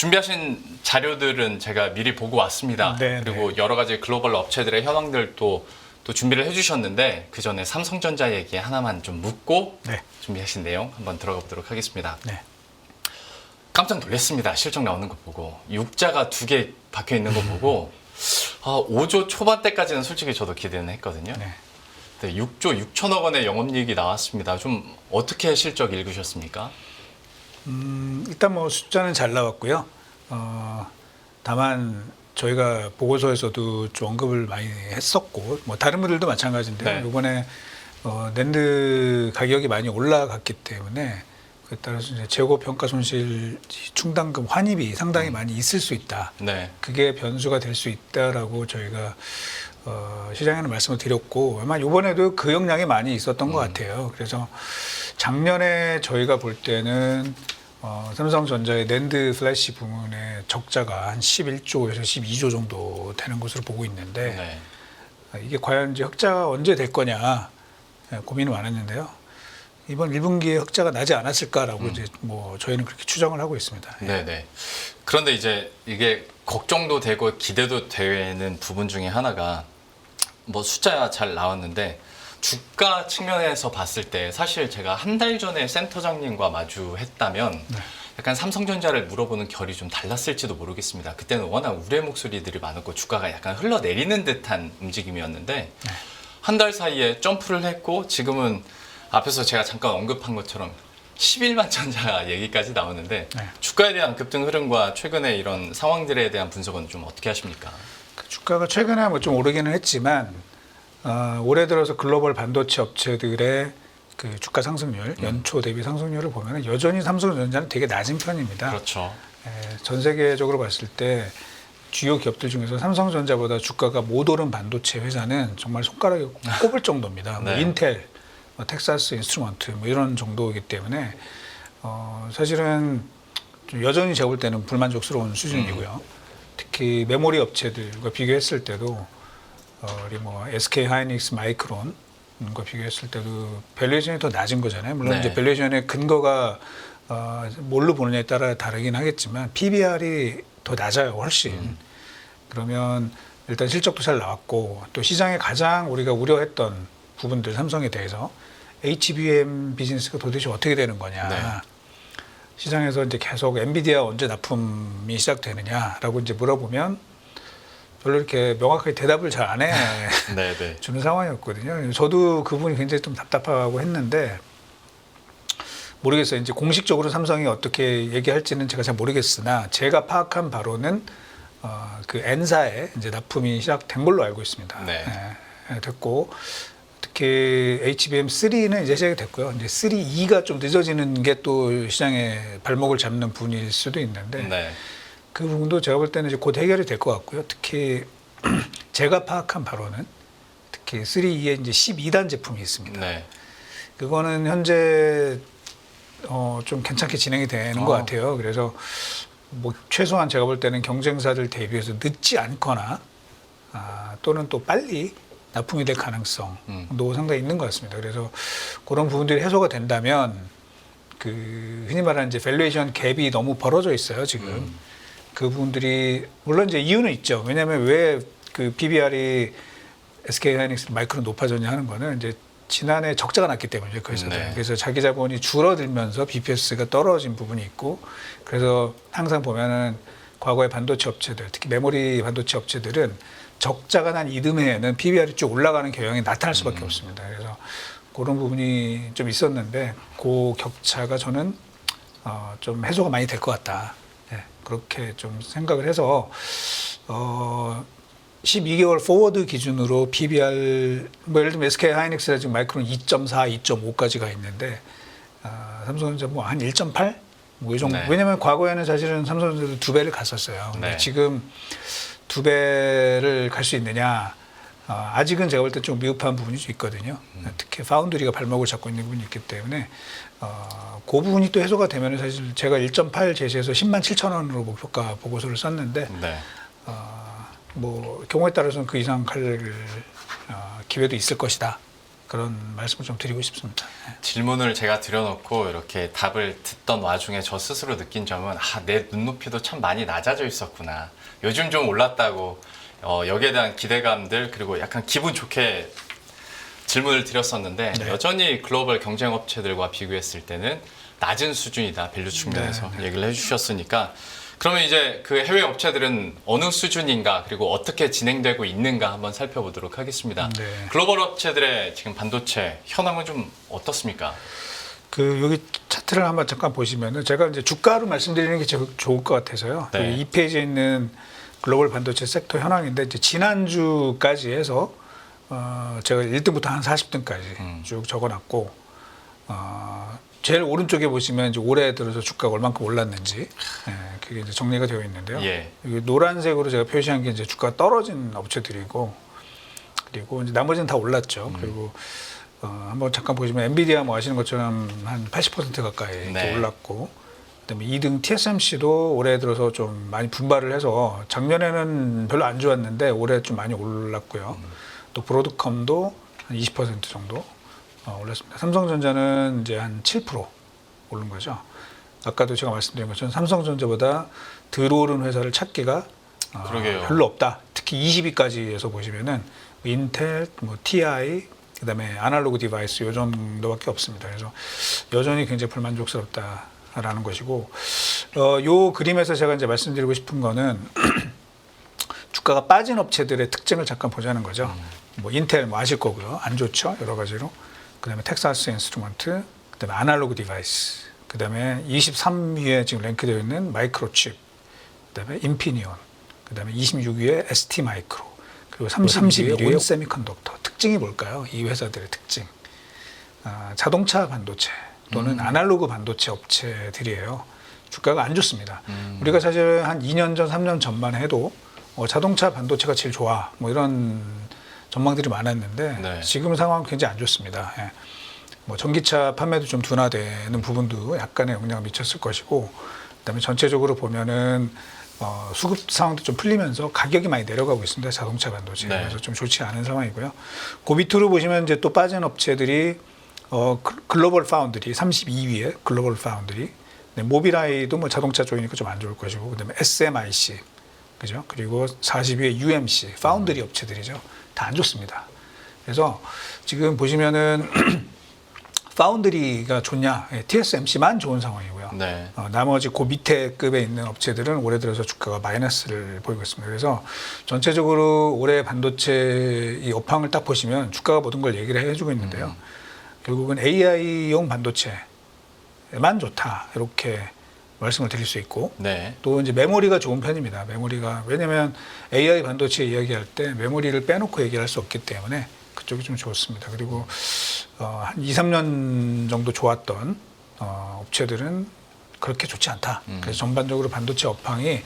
준비하신 자료들은 제가 미리 보고 왔습니다. 네, 그리고 여러 가지 글로벌 업체들의 현황들도 또 준비를 해주셨는데 그 전에 삼성전자 얘기 하나만 좀 묻고 네. 준비하신 내용 한번 들어가 보도록 하겠습니다. 네. 깜짝 놀랐습니다. 실적 나오는 거 보고. 육자가 2개 박혀 있는 거 보고 5조 초반대까지는 솔직히 저도 기대는 했거든요. 네. 네, 6조 6천억 원의 영업이익이 나왔습니다. 좀 어떻게 실적 읽으셨습니까? 일단 뭐 숫자는 잘 나왔고요. 다만 저희가 보고서에서도 좀 언급을 많이 했었고, 뭐 다른 분들도 마찬가지인데요. 네. 이번에 낸드 가격이 많이 올라갔기 때문에 그에 따라서 이제 재고 평가 손실 충당금 환입이 상당히 많이 있을 수 있다. 네. 그게 변수가 될 수 있다라고 저희가 시장에는 말씀을 드렸고, 아마 이번에도 그 역량이 많이 있었던 것 같아요. 그래서 작년에 저희가 볼 때는 삼성전자의 낸드 플래시 부문의 적자가 한 11조에서 12조 정도 되는 것으로 보고 있는데 이게 과연 이제 흑자가 언제 될 거냐 고민이 많았는데요. 이번 1분기에 흑자가 나지 않았을까라고 이제 뭐 저희는 그렇게 추정을 하고 있습니다. 네네. 그런데 이제 이게 걱정도 되고 기대도 되는 부분 중에 하나가 뭐 숫자 잘 나왔는데 주가 측면에서 봤을 때 사실 제가 한 달 전에 센터장님과 마주했다면 약간 삼성전자를 물어보는 결이 좀 달랐을지도 모르겠습니다. 그때는 워낙 우려의 목소리들이 많았고 주가가 약간 흘러내리는 듯한 움직임이었는데 한 달 사이에 점프를 했고 지금은 앞에서 제가 잠깐 언급한 것처럼 11만 천자 얘기까지 나오는데 주가에 대한 급등 흐름과 최근에 이런 상황들에 대한 분석은 좀 어떻게 하십니까? 주가가 최근에 뭐 좀 오르기는 했지만 올해 들어서 글로벌 반도체 업체들의 그 주가 상승률, 연초 대비 상승률을 보면 여전히 삼성전자는 되게 낮은 편입니다. 그렇죠. 전 세계적으로 봤을 때 주요 기업들 중에서 삼성전자보다 주가가 못 오른 반도체 회사는 정말 손가락에 꼽을 정도입니다. 뭐 인텔, 텍사스 인스트루먼트 뭐 이런 정도이기 때문에 사실은 좀 여전히 제가 볼 때는 불만족스러운 수준이고요. 특히 메모리 업체들과 비교했을 때도 우리 뭐 SK 하이닉스, 마이크론과 비교했을 때도 밸류에이션이 더 낮은 거잖아요. 물론 이제 밸류에이션의 근거가 뭘로 보느냐에 따라 다르긴 하겠지만 PBR이 더 낮아요, 훨씬. 그러면 일단 실적도 잘 나왔고 또 시장에 가장 우리가 우려했던 부분들 삼성에 대해서 HBM 비즈니스가 도대체 어떻게 되는 거냐. 시장에서 이제 계속 엔비디아 언제 납품이 시작되느냐라고 이제 물어보면 별로 이렇게 명확하게 대답을 잘 안 해 주는 상황이었거든요. 저도 그 부분이 굉장히 좀 답답하고 했는데 모르겠어요. 이제 공식적으로 삼성이 어떻게 얘기할지는 제가 잘 모르겠으나 제가 파악한 바로는 그 N사에 이제 납품이 시작된 걸로 알고 있습니다. 됐고 특히 HBM3는 이제 시작이 됐고요. 이제 3E가 좀 늦어지는 게 또 시장의 발목을 잡는 부분일 수도 있는데 그 부분도 제가 볼 때는 이제 곧 해결이 될 것 같고요. 특히 제가 파악한 바로는 특히 3E에 이제 12단 제품이 있습니다. 그거는 현재 좀 괜찮게 진행이 되는 것 같아요. 그래서 뭐 최소한 제가 볼 때는 경쟁사들 대비해서 늦지 않거나 또는 또 빨리 납품이 될 가능성도 상당히 있는 것 같습니다. 그래서 그런 부분들이 해소가 된다면 그 흔히 말하는 이제 밸류에이션 갭이 너무 벌어져 있어요, 지금. 그 부분들이 물론 이제 이유는 있죠. 왜냐하면 왜 그 PBR이 SK 하이닉스 마이크론 높아졌냐 하는 거는 이제 지난해 적자가 났기 때문이죠. 그래서 자기 자본이 줄어들면서 BPS가 떨어진 부분이 있고 그래서 항상 보면은 과거의 반도체 업체들, 특히 메모리 반도체 업체들은 적자가 난 이듬해에는 PBR이 쭉 올라가는 경향이 나타날 수밖에 없습니다. 그래서 그런 부분이 좀 있었는데 그 격차가 저는 좀 해소가 많이 될 것 같다. 그렇게 좀 생각을 해서 12개월 포워드 기준으로 PBR 뭐 예를 들면 SK 하이닉스가 지금 마이크론 2.4, 2.5까지 가 있는데 삼성전자 뭐 한 1.8? 뭐 이 정도. 왜냐하면 과거에는 사실은 삼성전자도 2배를 갔었어요. 근데 지금 2배를 갈 수 있느냐? 아직은 제가 볼 때 좀 미흡한 부분이 좀 있거든요. 특히 파운드리가 발목을 잡고 있는 부분이 있기 때문에 그 부분이 또 해소가 되면 사실 제가 1.8 제시해서 10만 7천 원으로 목표가 보고서를 썼는데 뭐 경우에 따라서는 그 이상 갈 기회도 있을 것이다. 그런 말씀을 좀 드리고 싶습니다. 질문을 제가 드려놓고 이렇게 답을 듣던 와중에 저 스스로 느낀 점은 내 눈높이도 참 많이 낮아져 있었구나. 요즘 좀 올랐다고 여기에 대한 기대감들 그리고 약간 기분 좋게 질문을 드렸었는데 네. 여전히 글로벌 경쟁 업체들과 비교했을 때는 낮은 수준이다. 밸류 측면에서 얘기를 해주셨으니까 그러면 이제 그 해외 업체들은 어느 수준인가 그리고 어떻게 진행되고 있는가 한번 살펴보도록 하겠습니다. 네. 글로벌 업체들의 지금 반도체 현황은 좀 어떻습니까? 여기 차트를 한번 잠깐 보시면은 제가 이제 주가로 말씀드리는 게 제일 좋을 것 같아서요. 네. 여기 이 페이지에 있는 글로벌 반도체 섹터 현황인데 이제 지난주까지 해서 제가 1등부터 한 40등까지 쭉 적어놨고 제일 오른쪽에 보시면 이제 올해 들어서 주가가 얼만큼 올랐는지 그게 이제 정리가 되어 있는데요. 예. 여기 노란색으로 제가 표시한 게 이제 주가가 떨어진 업체들이고 그리고 이제 나머지는 다 올랐죠. 그리고 한번 잠깐 보시면 엔비디아 뭐 아시는 것처럼 한 80% 가까이 네. 올랐고 그다음에 2등 TSMC도 올해 들어서 좀 많이 분발을 해서 작년에는 별로 안 좋았는데 올해 좀 많이 올랐고요. 또 브로드컴도 한 20% 정도 올랐습니다. 삼성전자는 이제 한 7% 오른 거죠. 아까도 제가 말씀드린 것처럼 삼성전자보다 덜 오른 회사를 찾기가 그러게요. 별로 없다. 특히 20위까지에서 보시면은 인텔, 뭐 TI, 그다음에 아날로그 디바이스 요 정도밖에 없습니다. 그래서 여전히 굉장히 불만족스럽다라는 것이고 요 그림에서 제가 이제 말씀드리고 싶은 거는 주가가 빠진 업체들의 특징을 잠깐 보자는 거죠. 뭐 인텔 뭐 아실 거고요. 안 좋죠. 여러 가지로. 그다음에 텍사스 인스트루먼트, 그다음에 아날로그 디바이스, 그다음에 23위에 지금 랭크되어 있는 마이크로칩, 그다음에 인피니온, 그다음에 26위에 ST 마이크로, 그리고 31위에 온 세미컨덕터. 특징이 뭘까요? 이 회사들의 특징. 자동차 반도체 또는 아날로그 반도체 업체들이에요. 주가가 안 좋습니다. 우리가 사실 한 2년 전, 3년 전만 해도 자동차 반도체가 제일 좋아. 뭐 이런 전망들이 많았는데 네. 지금 상황은 굉장히 안 좋습니다. 예. 뭐 전기차 판매도 좀 둔화되는 부분도 약간의 영향을 미쳤을 것이고, 그다음에 전체적으로 보면은 수급 상황도 좀 풀리면서 가격이 많이 내려가고 있습니다. 자동차 반도체. 네. 그래서 좀 좋지 않은 상황이고요. 그 밑으로 보시면 이제 또 빠진 업체들이 글로벌 파운드리 32위에 글로벌 파운드리, 네, 모빌아이도 뭐 자동차 쪽이니까 좀 안 좋을 것이고, 그다음에 SMIC, 그죠? 그리고 40위에 UMC, 파운드리 업체들이죠. 다 안 좋습니다. 그래서 지금 보시면은 파운드리가 좋냐? TSMC만 좋은 상황이고요. 네. 나머지 그 밑에 급에 있는 업체들은 올해 들어서 주가가 마이너스를 보이고 있습니다. 그래서 전체적으로 올해 반도체 이 업황을 딱 보시면 주가가 모든 걸 얘기를 해주고 있는데요. 결국은 AI용 반도체만 좋다 이렇게 말씀을 드릴 수 있고, 네. 또 이제 메모리가 좋은 편입니다. 메모리가 왜냐하면 AI 반도체 이야기할 때 메모리를 빼놓고 얘기할 수 없기 때문에 그쪽이 좀 좋습니다. 그리고 한 2, 3년 정도 좋았던 업체들은 그렇게 좋지 않다. 그래서 전반적으로 반도체 업황이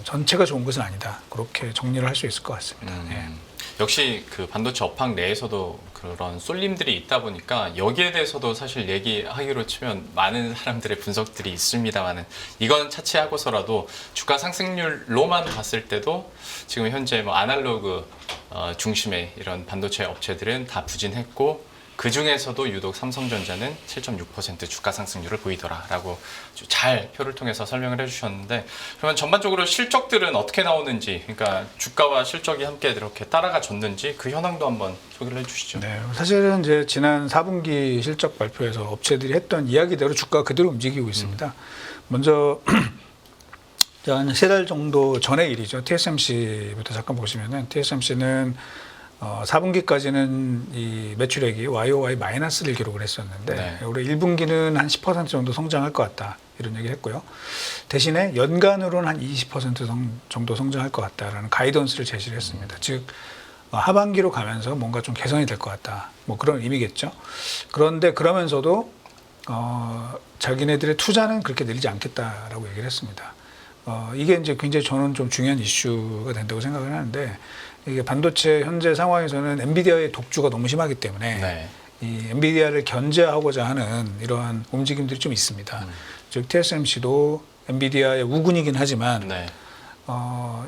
전체가 좋은 것은 아니다. 그렇게 정리를 할 수 있을 것 같습니다. 예. 역시 그 반도체 업황 내에서도 그런 쏠림들이 있다 보니까 여기에 대해서도 사실 얘기하기로 치면 많은 사람들의 분석들이 있습니다만은 이건 차치하고서라도 주가 상승률로만 봤을 때도 지금 현재 뭐 아날로그 중심의 이런 반도체 업체들은 다 부진했고 그 중에서도 유독 삼성전자는 7.6% 주가 상승률을 보이더라라고 잘 표를 통해서 설명을 해주셨는데, 그러면 전반적으로 실적들은 어떻게 나오는지, 그러니까 주가와 실적이 함께 이렇게 따라가 줬는지 그 현황도 한번 소개를 해주시죠. 네, 사실은 이제 지난 4분기 실적 발표에서 업체들이 했던 이야기대로 주가가 그대로 움직이고 있습니다. 먼저 한 3달 정도 전의 일이죠. TSMC부터 잠깐 보시면은 TSMC는 4분기까지는 이 매출액이 YOY 마이너스를 기록을 했었는데 네. 올해 1분기는 한 10% 정도 성장할 것 같다 이런 얘기를 했고요. 대신에 연간으로는 한 20% 정도 성장할 것 같다라는 가이던스를 제시를 했습니다. 즉 하반기로 가면서 뭔가 좀 개선이 될 것 같다. 뭐 그런 의미겠죠. 그런데 그러면서도 자기네들의 투자는 그렇게 늘리지 않겠다라고 얘기를 했습니다. 이게 이제 굉장히 저는 좀 중요한 이슈가 된다고 생각을 하는데, 이게 반도체 현재 상황에서는 엔비디아의 독주가 너무 심하기 때문에 네. 이 엔비디아를 견제하고자 하는 이러한 움직임들이 좀 있습니다. 즉 TSMC도 엔비디아의 우군이긴 하지만 네.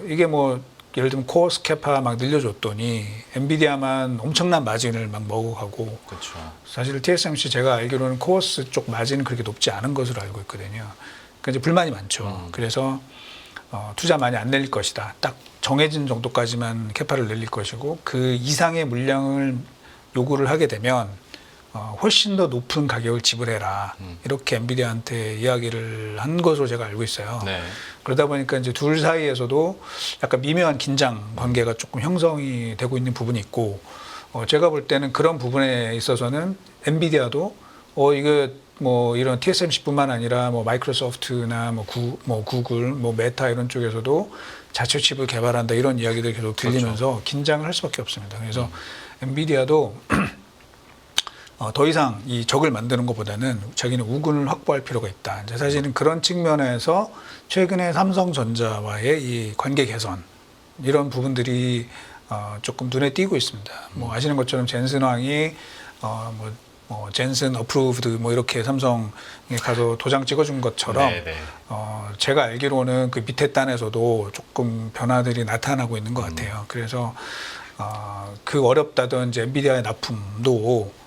이게 뭐 예를 들면 코어스 캐파 막 늘려줬더니 엔비디아만 엄청난 마진을 막 먹어가고 그렇죠. 사실 TSMC 제가 알기로는 코어스 쪽 마진은 그렇게 높지 않은 것으로 알고 있거든요. 그러니까 이제 불만이 많죠. 그래서 투자 많이 안 내릴 것이다. 딱 정해진 정도까지만 캐파를 늘릴 것이고 그 이상의 물량을 요구를 하게 되면 훨씬 더 높은 가격을 지불해라. 이렇게 엔비디아한테 이야기를 한 것으로 제가 알고 있어요. 네. 그러다 보니까 이제 둘 사이에서도 약간 미묘한 긴장 관계가 조금 형성이 되고 있는 부분이 있고, 제가 볼 때는 그런 부분에 있어서는 엔비디아도 이거 뭐 이런 TSMC뿐만 아니라 뭐 마이크로소프트나 뭐 구글, 뭐 메타 이런 쪽에서도 자체 칩을 개발한다 이런 이야기들이 계속 들리면서 그렇죠. 긴장을 할 수밖에 없습니다. 그래서 엔비디아도 더 이상 이 적을 만드는 것보다는 자기는 우군을 확보할 필요가 있다. 이제 사실은 그런 측면에서 최근에 삼성전자와의 이 관계 개선 이런 부분들이 조금 눈에 띄고 있습니다. 뭐 아시는 것처럼 젠슨 왕이 젠슨 어프로브드 뭐 이렇게 삼성에 가서 도장 찍어준 것처럼 제가 알기로는 그 밑에 단에서도 조금 변화들이 나타나고 있는 것 같아요. 그래서 그 어렵다던 이제 엔비디아의 납품도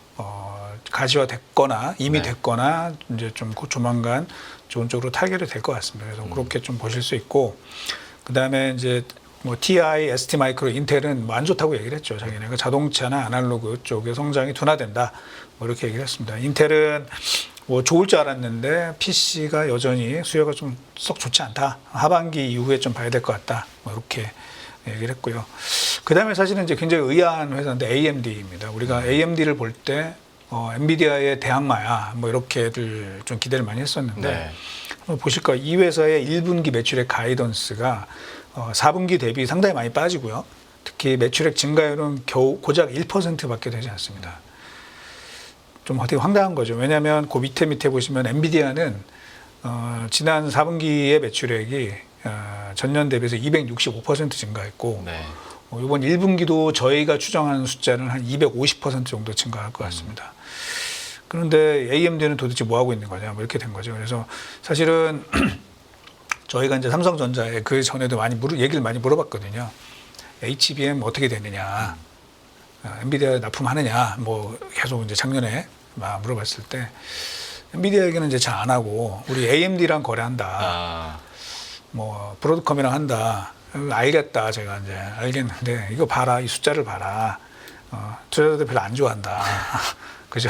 가시화됐거나 이미 됐거나 이제 좀 조만간 좋은 쪽으로 타결이 될 것 같습니다. 그래서 그렇게 좀 보실 수 있고, 그 다음에 이제 뭐 TI, ST 마이크로, 인텔은 뭐 안 좋다고 얘기를 했죠. 자기네가 자동차나 아날로그 쪽의 성장이 둔화된다. 뭐 이렇게 얘기를 했습니다. 인텔은 뭐 좋을 줄 알았는데 PC가 여전히 수요가 좀 썩 좋지 않다. 하반기 이후에 좀 봐야 될 것 같다. 뭐 이렇게 얘기를 했고요. 그 다음에 사실은 이제 굉장히 의아한 회사인데 AMD입니다. 우리가 AMD를 볼 때 엔비디아의 대항마야 뭐 이렇게들 좀 기대를 많이 했었는데 한번 보실까 이 회사의 1분기 매출액 가이던스가 4분기 대비 상당히 많이 빠지고요. 특히 매출액 증가율은 겨우 고작 1%밖에 되지 않습니다. 좀 되게 황당한 거죠. 왜냐하면 그 밑에 보시면 엔비디아는 지난 4분기의 매출액이 전년 대비해서 265% 증가했고 이번 1분기도 저희가 추정하는 숫자는 한 250% 정도 증가할 것 같습니다. 그런데 AMD는 도대체 뭐 하고 있는 거냐, 뭐 이렇게 된 거죠. 그래서 사실은 저희가 이제 삼성전자에 그 전에도 얘기를 많이 물어봤거든요. HBM 어떻게 되느냐, 엔비디아 납품하느냐, 뭐 계속 이제 작년에 막 물어봤을 때 엔비디아 얘기는 이제 잘 안 하고 우리 AMD랑 거래한다, 뭐 브로드컴이랑 한다. 알겠다, 제가 이제 알겠는데 이거 봐라, 이 숫자를 봐라. 투자자들 별로 안 좋아한다. 그죠?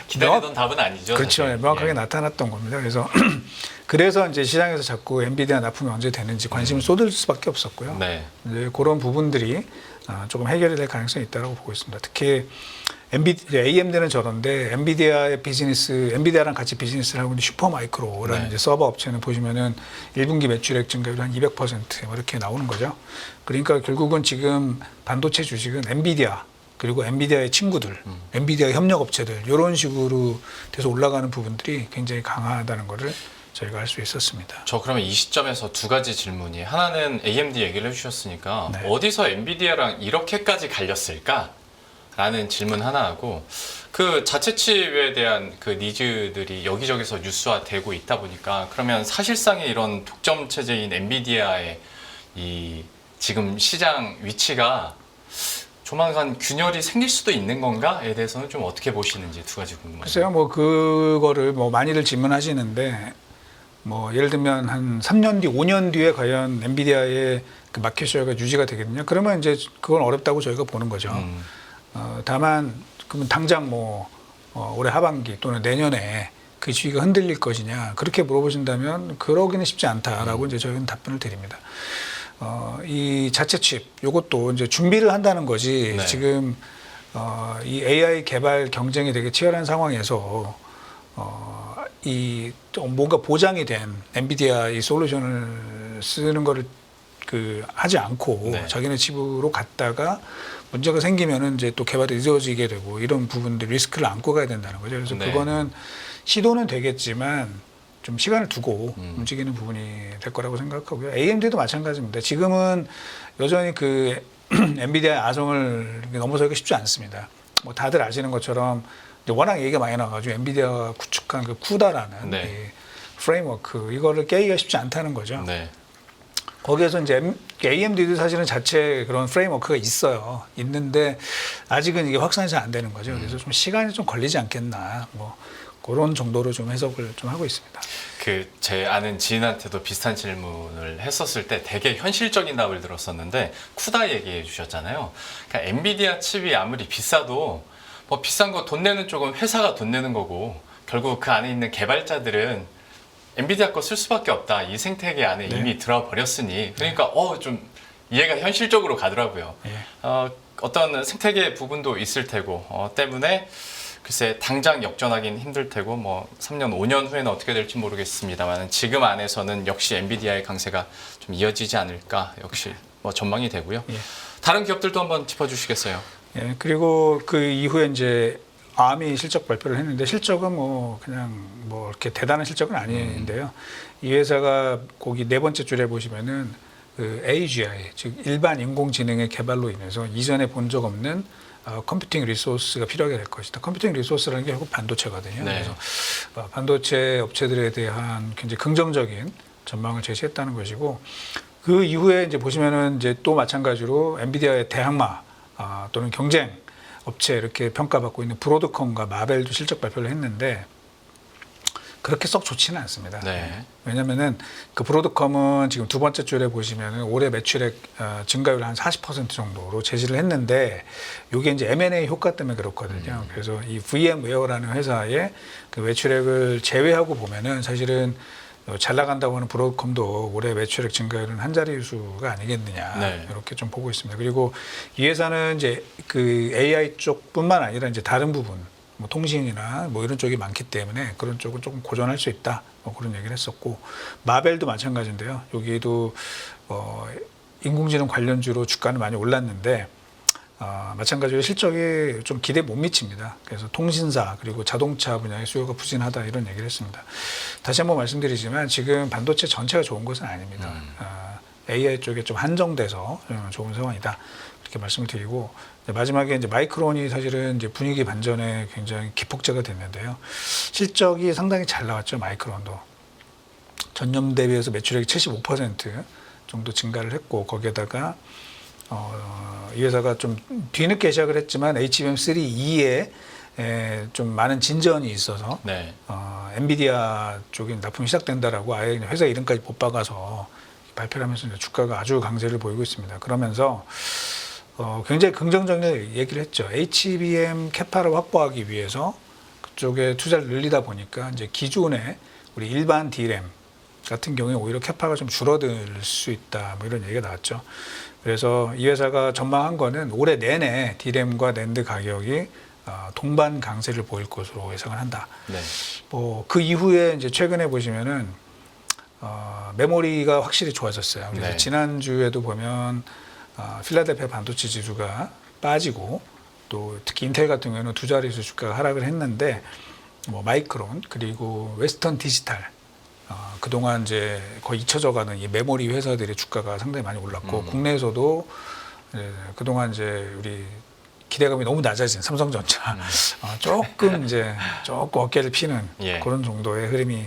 기다리던 답은 아니죠. 그렇죠. 사실. 명확하게 나타났던 겁니다. 그래서 이제 시장에서 자꾸 엔비디아 납품이 언제 되는지 관심을 쏟을 수밖에 없었고요. 이제 그런 부분들이 조금 해결이 될 가능성이 있다고 보고 있습니다. 특히 AMD는 저런데 엔비디아의 엔비디아랑 같이 비즈니스를 하고 있는 슈퍼마이크로라는 이제 서버 업체는 보시면은 1분기 매출액 증가율이 한 200% 뭐 이렇게 나오는 거죠. 그러니까 결국은 지금 반도체 주식은 엔비디아 그리고 엔비디아의 친구들, 엔비디아 협력 업체들 이런 식으로 돼서 올라가는 부분들이 굉장히 강하다는 것을 저희가 알 수 있었습니다. 저 그러면 이 시점에서 두 가지 질문이, 하나는 AMD 얘기를 해주셨으니까 어디서 엔비디아랑 이렇게까지 갈렸을까? 라는 질문 하나 하고, 그 자체 칩에 대한 그 니즈들이 여기저기서 뉴스화되고 있다 보니까 그러면 사실상의 이런 독점 체제인 엔비디아의 이 지금 시장 위치가 조만간 균열이 생길 수도 있는 건가에 대해서는 좀 어떻게 보시는지 두 가지 궁금해요. 글쎄요, 뭐 그거를 뭐 많이들 질문하시는데, 뭐 예를 들면 한 3년 뒤, 5년 뒤에 과연 엔비디아의 그 마켓 쉐어가 유지가 되겠느냐? 그러면 이제 그건 어렵다고 저희가 보는 거죠. 다만 그러면 당장 뭐 올해 하반기 또는 내년에 그 주의가 흔들릴 것이냐, 그렇게 물어보신다면 그러기는 쉽지 않다라고 이제 저희는 답변을 드립니다. 이 자체 칩 요것도 이제 준비를 한다는 거지. 지금 이 AI 개발 경쟁이 되게 치열한 상황에서 이 뭔가 보장이 된 엔비디아 이 솔루션을 쓰는 거를 하지 않고 자기네 칩으로 갔다가 문제가 생기면은 이제 또 개발이 늦어지게 되고 이런 부분들 리스크를 안고 가야 된다는 거죠. 그래서 그거는 시도는 되겠지만 좀 시간을 두고 움직이는 부분이 될 거라고 생각하고요. AMD도 마찬가지입니다. 지금은 여전히 그 엔비디아의 아성을 넘어서기가 쉽지 않습니다. 뭐 다들 아시는 것처럼 워낙 얘기가 많이 나와가지고 엔비디아가 구축한 그 쿠다라는 이 프레임워크 이거를 깨기가 쉽지 않다는 거죠. 거기에서 이제 AMD도 사실은 자체 그런 프레임워크가 있어요. 있는데 아직은 이게 확산이 잘 안 되는 거죠. 그래서 좀 시간이 좀 걸리지 않겠나. 뭐 그런 정도로 좀 해석을 좀 하고 있습니다. 그 제 아는 지인한테도 비슷한 질문을 했었을 때 되게 현실적인 답을 들었었는데 쿠다 얘기해 주셨잖아요. 그러니까 엔비디아 칩이 아무리 비싸도 뭐 비싼 거 돈 내는 쪽은 회사가 돈 내는 거고 결국 그 안에 있는 개발자들은 엔비디아 거 쓸 수밖에 없다. 이 생태계 안에 네. 이미 들어와 버렸으니 그러니까 좀 이해가 현실적으로 가더라고요. 예. 어떤 생태계 부분도 있을 테고 때문에 글쎄 당장 역전하기는 힘들 테고 뭐 3년 5년 후에는 어떻게 될지 모르겠습니다만 지금 안에서는 역시 엔비디아의 강세가 좀 이어지지 않을까 역시 뭐 전망이 되고요. 예. 다른 기업들도 한번 짚어주시겠어요? 예, 그리고 그 이후에 이제 암이 실적 발표를 했는데 실적은 뭐 그냥 뭐 이렇게 대단한 실적은 아닌데요. 이 회사가 거기 네 번째 줄에 보시면은 그 AGI 즉 일반 인공지능의 개발로 인해서 이전에 본 적 없는 컴퓨팅 리소스가 필요하게 될 것이다. 컴퓨팅 리소스라는 게 결국 반도체거든요. 네. 그래서 반도체 업체들에 대한 굉장히 긍정적인 전망을 제시했다는 것이고 그 이후에 이제 보시면은 이제 또 마찬가지로 엔비디아의 대항마 또는 경쟁 업체 이렇게 평가받고 있는 브로드컴과 마벨도 실적 발표를 했는데 그렇게 썩 좋지는 않습니다. 네. 왜냐면은 그 브로드컴은 지금 두 번째 줄에 보시면은 올해 매출액 증가율 한 40% 정도로 제시를 했는데 이게 이제 M&A 효과 때문에 그렇거든요. 그래서 이 VM웨어라는 회사의 그 매출액을 제외하고 보면은 사실은 잘 나간다고 하는 브로드컴도 올해 매출액 증가율은 한 자릿수가 아니겠느냐 네. 이렇게 좀 보고 있습니다. 그리고 이 회사는 이제 그 AI 쪽뿐만 아니라 이제 다른 부분 뭐 통신이나 뭐 이런 쪽이 많기 때문에 그런 쪽은 조금 고전할 수 있다 뭐 그런 얘기를 했었고 마벨도 마찬가지인데요. 여기도 인공지능 관련주로 주가는 많이 올랐는데 마찬가지로 실적이 좀 기대에 못 미칩니다. 그래서 통신사 그리고 자동차 분야의 수요가 부진하다 이런 얘기를 했습니다. 다시 한번 말씀드리지만 지금 반도체 전체가 좋은 것은 아닙니다. AI 쪽에 좀 한정돼서 좋은 상황이다 이렇게 말씀을 드리고 마지막에 이제 마이크론이 사실은 이제 분위기 반전에 굉장히 기폭제가 됐는데요. 실적이 상당히 잘 나왔죠. 마이크론도 전년 대비해서 매출액이 75% 정도 증가를 했고 거기에다가 이 회사가 좀 뒤늦게 시작을 했지만 HBM3E에 좀 많은 진전이 있어서 네. 엔비디아 쪽에 납품이 시작된다라고 아예 회사 이름까지 못 박아서 발표를 하면서 이제 주가가 아주 강세를 보이고 있습니다. 그러면서 굉장히 긍정적인 얘기를 했죠. HBM 캐파를 확보하기 위해서 그쪽에 투자를 늘리다 보니까 이제 기존의 우리 일반 D램 같은 경우에 오히려 캐파가 좀 줄어들 수 있다. 뭐 이런 얘기가 나왔죠. 그래서 이 회사가 전망한 거는 올해 내내 D램과 낸드 가격이 동반 강세를 보일 것으로 예상을 한다. 네. 뭐 그 이후에 이제 최근에 보시면은 메모리가 확실히 좋아졌어요. 그래서 네. 지난주에도 보면 필라델피아 반도체 지수가 빠지고 또 특히 인텔 같은 경우에는 두 자릿수 주가가 하락을 했는데 뭐 마이크론 그리고 웨스턴 디지털 그동안 이제 거의 잊혀져가는 이 메모리 회사들의 주가가 상당히 많이 올랐고 국내에서도 그동안 이제 우리 기대감이 너무 낮아진 삼성전자 조금 어깨를 피는 예. 그런 정도의 흐름이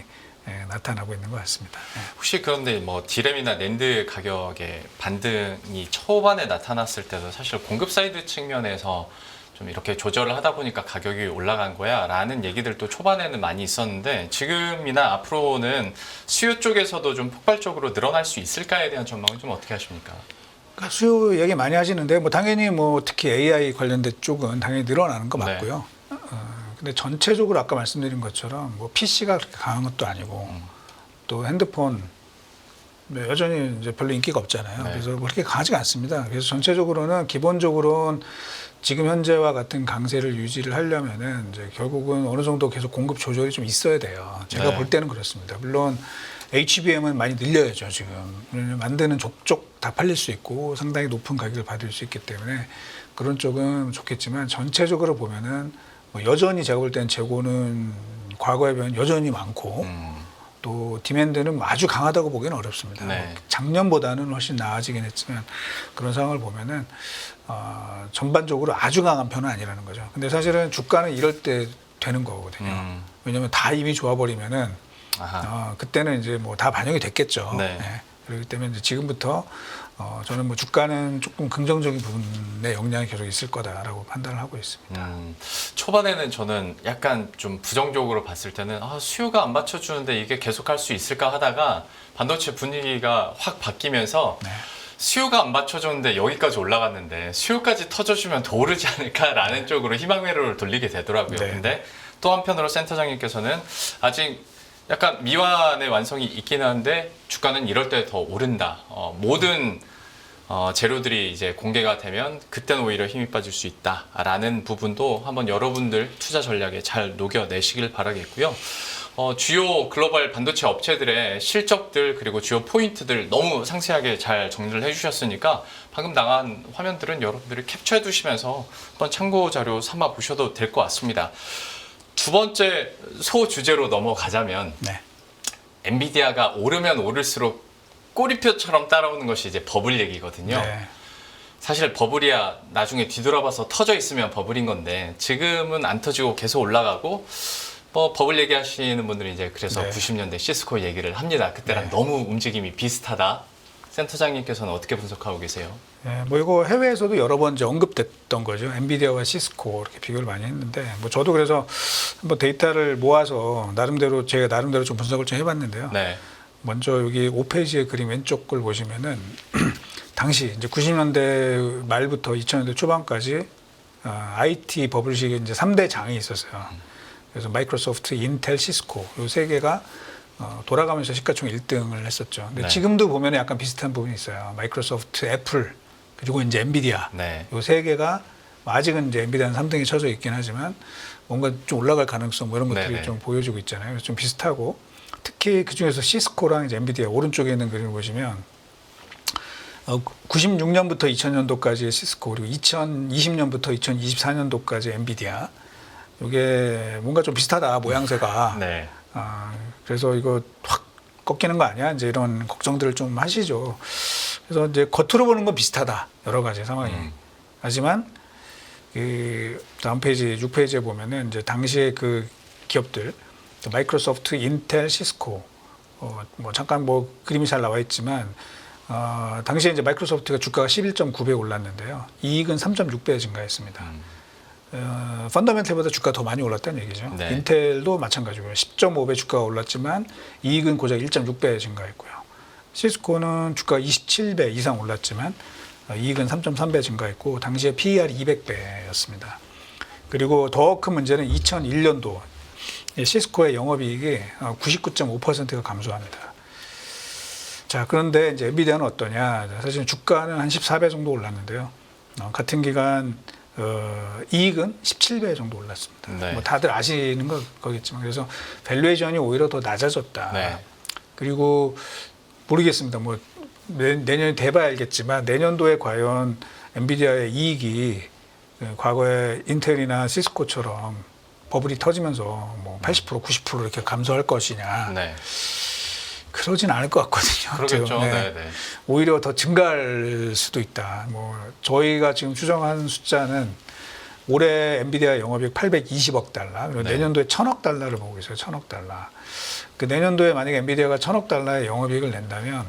나타나고 있는 것 같습니다. 혹시 그런데 뭐 디램이나 낸드 가격의 반등이 초반에 나타났을 때도 사실 공급 사이드 측면에서 좀 이렇게 조절을 하다 보니까 가격이 올라간 거야 라는 얘기들도 초반에는 많이 있었는데 지금이나 앞으로는 수요 쪽에서도 좀 폭발적으로 늘어날 수 있을까에 대한 전망은 좀 어떻게 하십니까? 그러니까 수요 얘기 많이 하시는데 뭐 당연히 뭐 특히 AI 관련된 쪽은 당연히 늘어나는 거 맞고요. 근데 전체적으로 아까 말씀드린 것처럼 뭐 PC가 그렇게 강한 것도 아니고 또 핸드폰 여전히 이제 별로 인기가 없잖아요. 네. 그래서 그렇게 강하지가 않습니다. 그래서 전체적으로는 기본적으로는 지금 현재와 같은 강세를 유지를 하려면은 이제 결국은 어느 정도 계속 공급 조절이 좀 있어야 돼요. 제가 네. 볼 때는 그렇습니다. 물론 HBM은 많이 늘려야죠, 지금. 왜냐면 만드는 족족 다 팔릴 수 있고 상당히 높은 가격을 받을 수 있기 때문에 그런 쪽은 좋겠지만 전체적으로 보면은 뭐 여전히 제가 볼 때는 재고는 과거에 비하면 여전히 많고 또 디맨드는 아주 강하다고 보기는 어렵습니다. 네. 작년보다는 훨씬 나아지긴 했지만 그런 상황을 보면은 전반적으로 아주 강한 편은 아니라는 거죠. 근데 사실은 주가는 이럴 때 되는 거거든요. 왜냐하면 다 이미 좋아버리면은 아하. 그때는 이제 뭐 다 반영이 됐겠죠. 네. 네. 그렇기 때문에 이제 지금부터 저는 뭐 주가는 조금 긍정적인 부분에 영향이 계속 있을 거다라고 판단을 하고 있습니다. 초반에는 저는 약간 좀 부정적으로 봤을 때는 수요가 안 받쳐주는데 이게 계속 할 수 있을까 하다가 반도체 분위기가 확 바뀌면서 네. 수요가 안 받쳐줬는데 여기까지 올라갔는데 수요까지 터져주면 더 오르지 않을까라는 쪽으로 희망회로를 돌리게 되더라고요. 네. 근데 또 한편으로 센터장님께서는 아직 약간 미완의 완성이 있긴 한데 주가는 이럴 때 더 오른다. 모든 재료들이 이제 공개가 되면 그때는 오히려 힘이 빠질 수 있다라는 부분도 한번 여러분들 투자 전략에 잘 녹여내시길 바라겠고요. 주요 글로벌 반도체 업체들의 실적들 그리고 주요 포인트들 너무 상세하게 잘 정리를 해주셨으니까 방금 나간 화면들은 여러분들이 캡처해 두시면서 한번 참고 자료 삼아 보셔도 될 것 같습니다. 두 번째 소주제로 넘어가자면 네. 엔비디아가 오르면 오를수록 꼬리표처럼 따라오는 것이 이제 버블 얘기거든요. 네. 사실 버블이야 나중에 뒤돌아봐서 터져 있으면 버블인 건데 지금은 안 터지고 계속 올라가고 뭐 버블 얘기하시는 분들이 이제 그래서 네. 90년대 시스코 얘기를 합니다. 그때랑 네. 너무 움직임이 비슷하다. 센터장님께서는 어떻게 분석하고 계세요? 네, 뭐 이거 해외에서도 여러 번 이제 언급됐던 거죠. 엔비디아와 시스코 이렇게 비교를 많이 했는데, 뭐 저도 그래서 한번 데이터를 모아서 제가 나름대로 좀 분석을 좀 해봤는데요. 네. 먼저 여기 5페이지의 그림 왼쪽 걸 보시면은 당시 이제 90년대 말부터 2000년대 초반까지 IT 버블 시기에 이제 3대 장이 있었어요. 그래서 마이크로소프트, 인텔, 시스코 이 세 개가 돌아가면서 시가총 1등을 했었죠. 근데 네. 지금도 보면 약간 비슷한 부분이 있어요. 마이크로소프트, 애플, 그리고 이제 엔비디아. 네. 이 세 개가 아직은 이제 엔비디아는 3등에 쳐져 있긴 하지만 뭔가 좀 올라갈 가능성 뭐 이런 것들이 네네. 좀 보여주고 있잖아요. 그래서 좀 비슷하고 특히 그 중에서 시스코랑 이제 엔비디아 오른쪽에 있는 그림을 보시면 96년부터 2000년도까지의 시스코 그리고 2020년부터 2024년도까지 엔비디아 이게 뭔가 좀 비슷하다 모양새가. 네. 그래서 이거 확 꺾이는 거 아니야? 이제 이런 걱정들을 좀 하시죠. 그래서 이제 겉으로 보는 건 비슷하다. 여러 가지 상황이. 하지만 그 다음 페이지 6페이지에 보면은 이제 당시에 그 기업들 마이크로소프트, 인텔, 시스코 뭐 잠깐 뭐 그림이 잘 나와 있지만 당시에 이제 마이크로소프트가 주가가 11.9배 올랐는데요. 이익은 3.6배 증가했습니다. 펀더멘털보다 주가 더 많이 올랐다는 얘기죠. 네. 인텔도 마찬가지고요. 10.5배 주가가 올랐지만 이익은 고작 1.6배 증가했고요. 시스코는 주가가 27배 이상 올랐지만 이익은 3.3배 증가했고 당시에 PER이 200배였습니다. 그리고 더 큰 문제는 2001년도 시스코의 영업이익이 99.5%가 감소합니다. 자, 그런데 이제 엔비디아는 어떠냐? 사실 주가는 한 14배 정도 올랐는데요. 같은 기간 이익은 17배 정도 올랐습니다. 네. 뭐 다들 아시는 거겠지만 그래서 밸류에이션이 오히려 더 낮아졌다. 네. 그리고 모르겠습니다. 뭐 내년에 돼봐야 알겠지만 내년도에 과연 엔비디아의 이익이 과거에 인텔이나 시스코처럼 버블이 터지면서 뭐 80%, 90% 이렇게 감소할 것이냐. 네. 그러진 않을 것 같거든요. 그러겠죠. 네. 네. 네. 오히려 더 증가할 수도 있다. 뭐 저희가 지금 추정한 숫자는 올해 엔비디아 영업이익 820억 달러, 그리고 네. 내년도에 1000억 달러를 보고 있어요. 1000억 달러. 그 내년도에 만약에 엔비디아가 1000억 달러의 영업이익을 낸다면,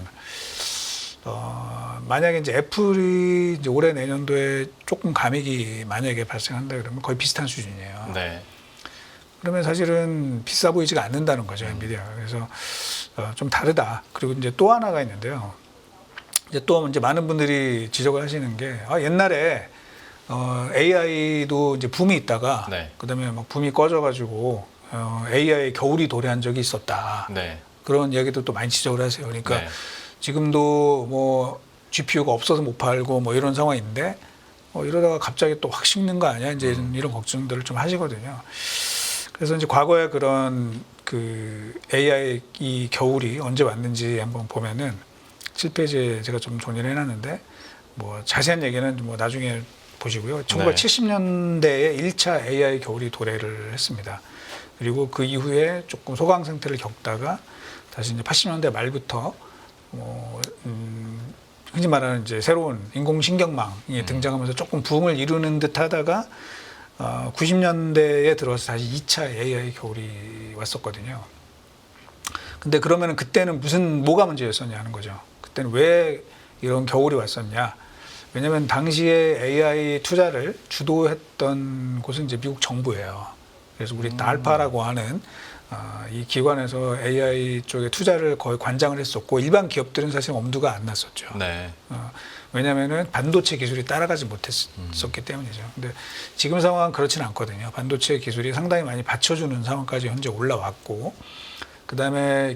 만약에 이제 애플이 이제 올해 내년도에 조금 감익이 만약에 발생한다 그러면 거의 비슷한 수준이에요. 네. 그러면 사실은 비싸 보이지가 않는다는 거죠, 엔비디아가. 그래서 좀 다르다. 그리고 이제 또 하나가 있는데요. 이제 또 이제 많은 분들이 지적을 하시는 게 옛날에 AI도 이제 붐이 있다가 네. 그다음에 막 붐이 꺼져가지고 AI 겨울이 도래한 적이 있었다. 네. 그런 이야기도 또 많이 지적을 하세요. 그러니까 네. 지금도 뭐 GPU가 없어서 못 팔고 뭐 이런 상황인데 이러다가 갑자기 또 확 식는 거 아니야? 이제 이런 걱정들을 좀 하시거든요. 그래서 이제 과거에 그런 그 AI 이 겨울이 언제 왔는지 한번 보면은 7페이지에 제가 좀 정리를 해놨는데 뭐 자세한 얘기는 뭐 나중에 보시고요. 1970년대에 1차 AI 겨울이 도래를 했습니다. 그리고 그 이후에 조금 소강 상태를 겪다가 다시 이제 80년대 말부터 흔히 말하는 이제 새로운 인공신경망이 등장하면서 조금 붐을 이루는 듯하다가 90년대에 들어서 다시 2차 AI 겨울이 왔었거든요. 근데 그러면은 그때는 뭐가 문제였었냐는 거죠. 때는 왜 이런 겨울이 왔었냐? 왜냐하면 당시에 AI 투자를 주도했던 곳은 이제 미국 정부예요. 그래서 우리 달파라고 하는 이 기관에서 AI 쪽에 투자를 거의 관장을 했었고 일반 기업들은 사실 엄두가 안 났었죠. 네. 왜냐하면은 반도체 기술이 따라가지 못했었기 때문이죠. 근데 지금 상황은 그렇지는 않거든요. 반도체 기술이 상당히 많이 받쳐주는 상황까지 현재 올라왔고, 그 다음에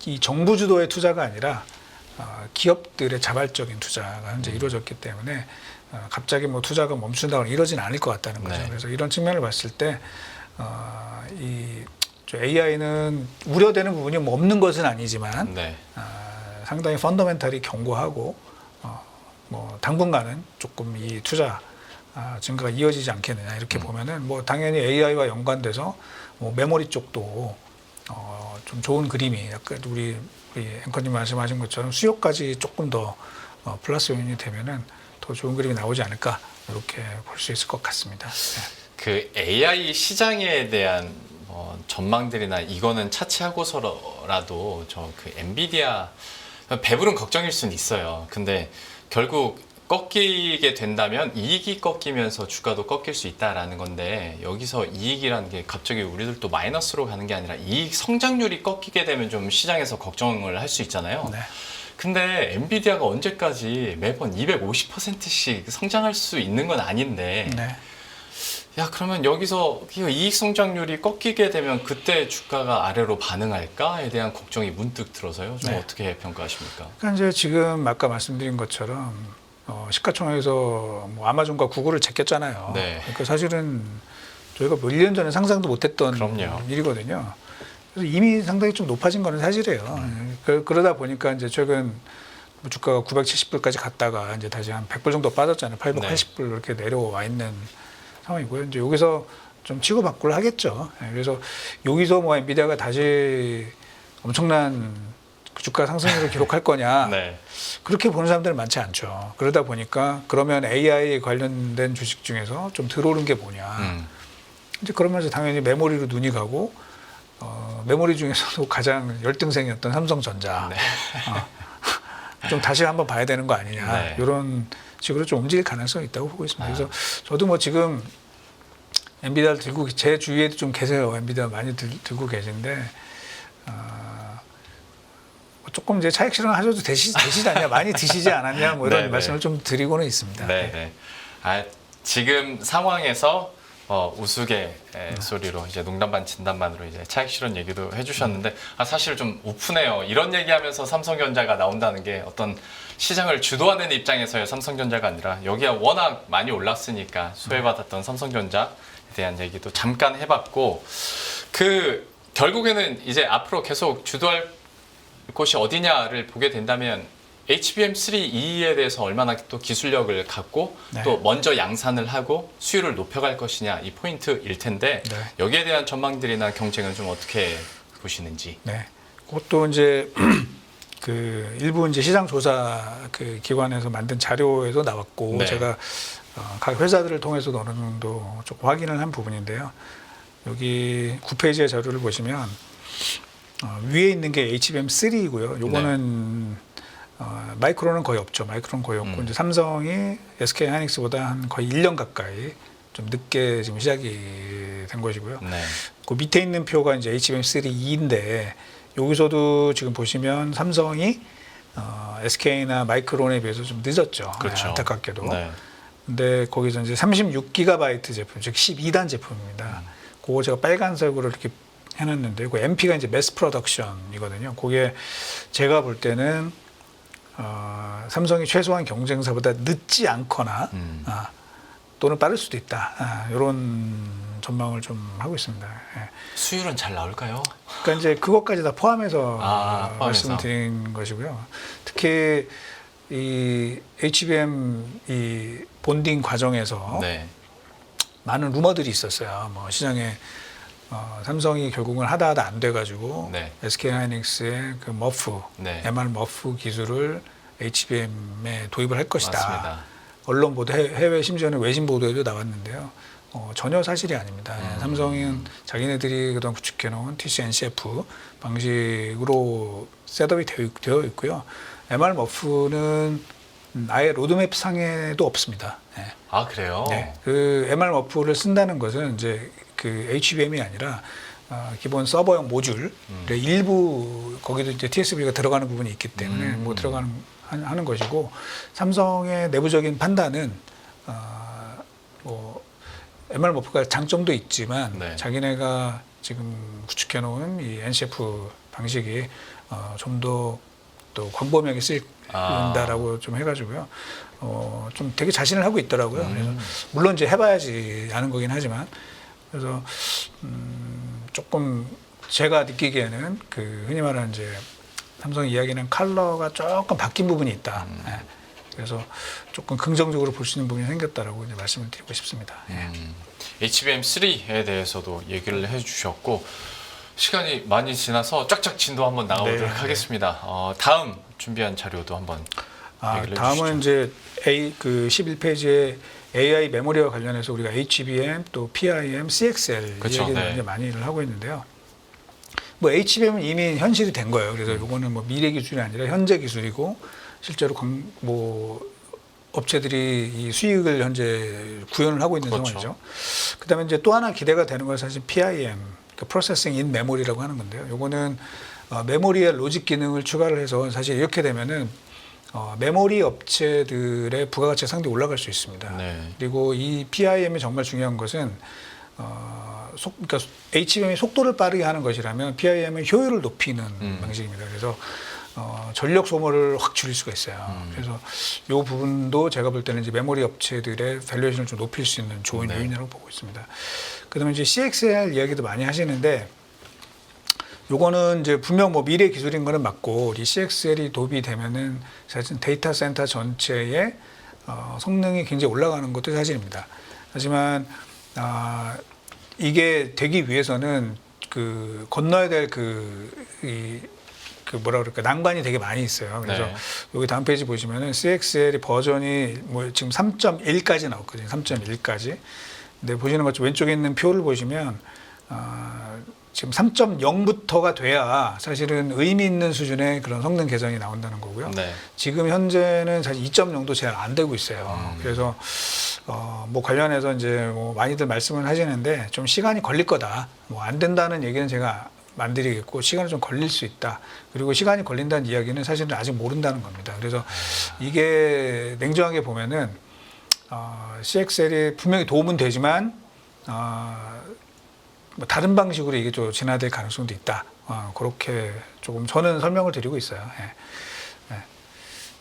이 정부 주도의 투자가 아니라 기업들의 자발적인 투자가 현재 이루어졌기 때문에 갑자기 뭐 투자가 멈춘다거나 이러진 않을 것 같다는 거죠. 네. 그래서 이런 측면을 봤을 때 이 AI는 우려되는 부분이 뭐 없는 것은 아니지만 네. 상당히 펀더멘탈이 견고하고 뭐 당분간은 조금 이 투자 증가가 이어지지 않겠느냐 이렇게 보면은 뭐 당연히 AI와 연관돼서 뭐 메모리 쪽도 좀 좋은 그림이 약간 우리 앵커님 말씀하신 것처럼 수요까지 조금 더 플러스 요인이 되면은 더 좋은 그림이 나오지 않을까 이렇게 볼 수 있을 것 같습니다. 네. 그 AI 시장에 대한 전망들이나 이거는 차치하고서라도 저 그 엔비디아 배부른 걱정일 수는 있어요. 근데 결국 꺾이게 된다면 이익이 꺾이면서 주가도 꺾일 수 있다라는 건데 여기서 이익이라는 게 갑자기 우리들도 마이너스로 가는 게 아니라 이익 성장률이 꺾이게 되면 좀 시장에서 걱정을 할 수 있잖아요. 네. 근데 엔비디아가 언제까지 매번 250%씩 성장할 수 있는 건 아닌데 네. 야 그러면 여기서 이익 성장률이 꺾이게 되면 그때 주가가 아래로 반응할까에 대한 걱정이 문득 들어서요. 좀 네. 어떻게 평가하십니까? 그러니까 이제 지금 아까 말씀드린 것처럼 시가총액에서 뭐 아마존과 구글을 제꼈잖아요. 네. 그러니까 사실은 저희가 몇 년 전에 상상도 못했던 그럼요. 일이거든요. 그래서 이미 상당히 좀 높아진 거는 사실이에요. 그러다 보니까 이제 최근 주가가 970불까지 갔다가 이제 다시 한 100불 정도 빠졌잖아요. 880불 이렇게 내려와 있는 상황이고요. 이제 여기서 좀 치고받고를 하겠죠. 그래서 여기서 뭐 엔비디아가 다시 엄청난 주가 상승률을 기록할 거냐. 네. 그렇게 보는 사람들은 많지 않죠. 그러다 보니까 그러면 AI 관련된 주식 중에서 좀 들어오는 게 뭐냐. 이제 그러면서 당연히 메모리로 눈이 가고 메모리 중에서도 가장 열등생이었던 삼성전자. 네. 좀 다시 한번 봐야 되는 거 아니냐. 네. 이런 식으로 좀 움직일 가능성이 있다고 보고 있습니다. 그래서 저도 뭐 지금 엔비디아를 들고 제 주위에도 좀 계세요. 엔비디아 많이 들고 계신데 조금 이제 차익 실현 하셔도 되시지 않냐, 많이 드시지 않았냐, 뭐 이런 네, 말씀을 네. 좀 드리고는 있습니다. 네, 네. 지금 상황에서 우스갯소리로 이제 농담 반 진담반으로 이제 차익 실현 얘기도 해주셨는데 사실 좀 우프네요. 이런 얘기하면서 삼성전자가 나온다는 게 어떤 시장을 주도하는 입장에서의 삼성전자가 아니라 여기가 워낙 많이 올랐으니까 수혜받았던 삼성전자에 대한 얘기도 잠깐 해봤고 그 결국에는 이제 앞으로 계속 주도할 곳이 어디냐를 보게 된다면 HBM3E에 대해서 얼마나 또 기술력을 갖고 네. 또 먼저 양산을 하고 수율을 높여갈 것이냐 이 포인트일 텐데 네. 여기에 대한 전망들이나 경쟁은 좀 어떻게 보시는지. 네. 그것도 이제 그 일부 이제 시장 조사 그 기관에서 만든 자료에도 나왔고 네. 제가 각 회사들을 통해서도 어느 정도 조금 확인을 한 부분인데요. 여기 9페이지의 자료를 보시면 위에 있는 게 HBM3이고요. 요거는 마이크론은 거의 없죠. 마이크론 거의 없고 이제 삼성이 SK 하이닉스보다 한 거의 1년 가까이 좀 늦게 지금 시작이 된 것이고요. 네. 그 밑에 있는 표가 이제 HBM3E인데 여기서도 지금 보시면 삼성이 SK나 마이크론에 비해서 좀 늦었죠. 그렇죠. 네, 안타깝게도. 네. 근데 거기서 이제 36GB 제품, 즉 12단 제품입니다. 그거 제가 빨간색으로 이렇게 해놨는데, 그 MP가 이제 매스 프로덕션이거든요. 그게 제가 볼 때는 삼성이 최소한 경쟁사보다 늦지 않거나 또는 빠를 수도 있다. 이런 전망을 좀 하고 있습니다. 예. 수율은 잘 나올까요? 그러니까 이제 그것까지 다 포함해서 포함해서. 말씀드린 것이고요. 특히 이 HBM 이 본딩 과정에서 네. 많은 루머들이 있었어요. 뭐 시장에 삼성이 결국은 하다 안 돼가지고 네. SK 하이닉스의 그 머프, 네. MR 머프 기술을 HBM에 도입을 할 것이다. 맞습니다. 언론 보도, 해외 심지어는 외신 보도에도 나왔는데요. 전혀 사실이 아닙니다. 삼성은 자기네들이 그동안 구축해놓은 TC-NCF 방식으로 셋업이 되어 있고요. MR 머프는 아예 로드맵 상에도 없습니다. 네. 아 그래요? 네. 그 MR 머프를 쓴다는 것은 이제 그 HBM이 아니라 기본 서버용 모듈의 일부 거기도 이제 TSV가 들어가는 부분이 있기 때문에 뭐 들어가는 하는 것이고 삼성의 내부적인 판단은 뭐 MR 머프가 장점도 있지만 네. 자기네가 지금 구축해 놓은 이 NCF 방식이 좀 더 또 광범위하게 쓰인다라고 좀 해가지고요. 좀 되게 자신을 하고 있더라고요. 그래서 물론 이제 해봐야지 아는 거긴 하지만 그래서 조금 제가 느끼기에는 그 흔히 말하는 이제 삼성 이야기는 컬러가 조금 바뀐 부분이 있다. 예. 그래서 조금 긍정적으로 볼 수 있는 부분이 생겼다라고 이제 말씀을 드리고 싶습니다. 예. HBM3에 대해서도 얘기를 해주셨고 시간이 많이 지나서 쫙쫙 진도 한번 나가보도록 네, 하겠습니다. 다음 준비한 자료도 한번 얘기를 다음은 해주시죠. 이제 그 11페이지에 AI 메모리와 관련해서 우리가 HBM 또 PIM, CXL 그쵸, 얘기를 네. 이제 많이 일을 하고 있는데요. 뭐 HBM은 이미 현실이 된 거예요. 그래서 이거는 뭐 미래 기술이 아니라 현재 기술이고 실제로 뭐 업체들이 이 수익을 현재 구현을 하고 있는 그렇죠. 상황이죠. 그다음에 이제 또 하나 기대가 되는 건 사실 PIM, 그 프로세싱 인 메모리라고 하는 건데요. 요거는 메모리에 로직 기능을 추가를 해서 사실 이렇게 되면은 메모리 업체들의 부가가치가 상당히 올라갈 수 있습니다. 네. 그리고 이 PIM이 정말 중요한 것은 그러니까 HBM이 속도를 빠르게 하는 것이라면 PIM은 효율을 높이는 방식입니다. 그래서 전력 소모를 확 줄일 수가 있어요. 그래서 이 부분도 제가 볼 때는 이제 메모리 업체들의 밸류에이션을 좀 높일 수 있는 좋은 네. 요인이라고 보고 있습니다. 그다음에 이제 CXL 이야기도 많이 하시는데 요거는 이제 분명 뭐 미래 기술인 거는 맞고 이 CXL이 도입이 되면은 사실 데이터 센터 전체의 성능이 굉장히 올라가는 것도 사실입니다. 하지만 이게 되기 위해서는 그 건너야 될 뭐라 그럴까 난관이 되게 많이 있어요. 그래서 네. 여기 다음 페이지 보시면은 CXL이 버전이 뭐 지금 3.1까지 나왔거든요. 3.1까지. 근데 보시는 것처럼 왼쪽에 있는 표를 보시면 지금 3.0부터가 돼야 사실은 의미 있는 수준의 그런 성능 개선이 나온다는 거고요. 네. 지금 현재는 사실 2.0도 잘 안 되고 있어요. 그래서 뭐 관련해서 이제 뭐 많이들 말씀을 하시는데 좀 시간이 걸릴 거다. 뭐 안 된다는 얘기는 제가 만들이겠고 시간이 좀 걸릴 수 있다. 그리고 시간이 걸린다는 이야기는 사실은 아직 모른다는 겁니다. 그래서 이게 냉정하게 보면은 CXL이 분명히 도움은 되지만 뭐 다른 방식으로 이게 좀 진화될 가능성도 있다. 그렇게 조금 저는 설명을 드리고 있어요. 예.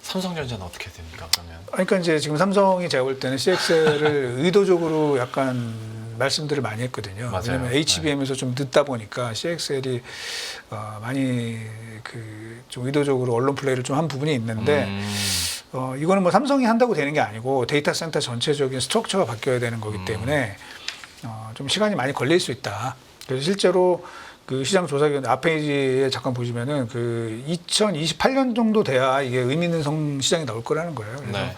삼성전자는 어떻게 됩니까 그러면? 그러니까 이제 지금 삼성이 제가 볼 때는 CXL을 의도적으로 약간 말씀들을 많이 했거든요. 맞아요. 왜냐하면 HBM에서 좀 늦다 보니까 CXL이 많이 좀 의도적으로 언론 플레이를 좀 한 부분이 있는데 이거는 뭐 삼성이 한다고 되는 게 아니고 데이터 센터 전체적인 스트럭처가 바뀌어야 되는 거기 때문에 좀 시간이 많이 걸릴 수 있다. 그래서 실제로 그 시장 조사기관 앞 페이지에 잠깐 보시면은 그 2028년 정도 돼야 이게 의미 있는 시장이 나올 거라는 거예요. 그래서 네.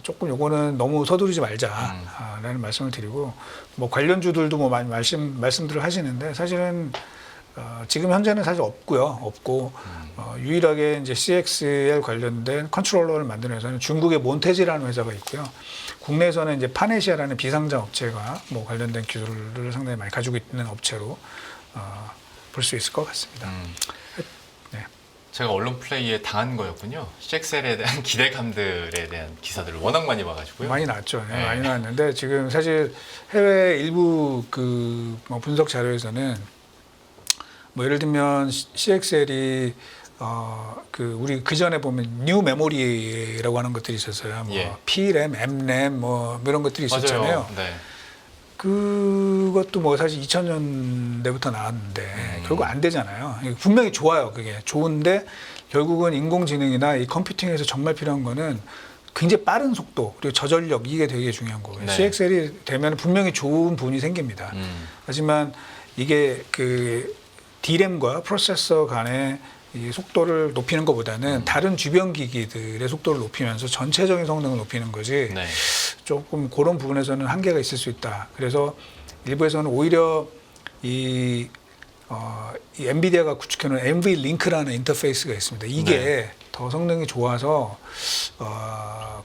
조금 요거는 너무 서두르지 말자라는 말씀을 드리고 뭐 관련주들도 뭐 많이 말씀들을 하시는데 사실은 지금 현재는 사실 없고 유일하게 이제 CXL 관련된 컨트롤러를 만드는 회사는 중국의 몬테지라는 회사가 있고요. 국내에서는 이제 파네시아라는 비상장 업체가 뭐 관련된 기술을 상당히 많이 가지고 있는 업체로 볼 수 있을 것 같습니다. 네. 제가 언론 플레이에 당한 거였군요. CXL에 대한 기대감들에 대한 기사들을 워낙 많이 봐가지고요. 많이 나왔죠. 네, 네. 많이 나왔는데 지금 사실 해외 일부 뭐 분석 자료에서는 뭐 예를 들면 CXL이 우리 그 전에 보면 뉴 메모리라고 하는 것들이 있었어요. 뭐 예. P램, M램 뭐 이런 것들이 있었잖아요. 맞아요. 네. 그것도 뭐 사실 2000년대부터 나왔는데 결국 안 되잖아요. 분명히 좋아요. 그게 좋은데 결국은 인공지능이나 이 컴퓨팅에서 정말 필요한 거는 굉장히 빠른 속도 그리고 저전력 이게 되게 중요한 거고요. 네. CXL이 되면 분명히 좋은 부분이 생깁니다. 하지만 이게 그 D램과 프로세서 간의 이 속도를 높이는 것보다는 다른 주변 기기들의 속도를 높이면서 전체적인 성능을 높이는 거지 네. 조금 그런 부분에서는 한계가 있을 수 있다. 그래서 일부에서는 오히려 이 엔비디아가 구축해놓은 NVLink라는 인터페이스가 있습니다. 이게 네. 더 더 성능이 좋아서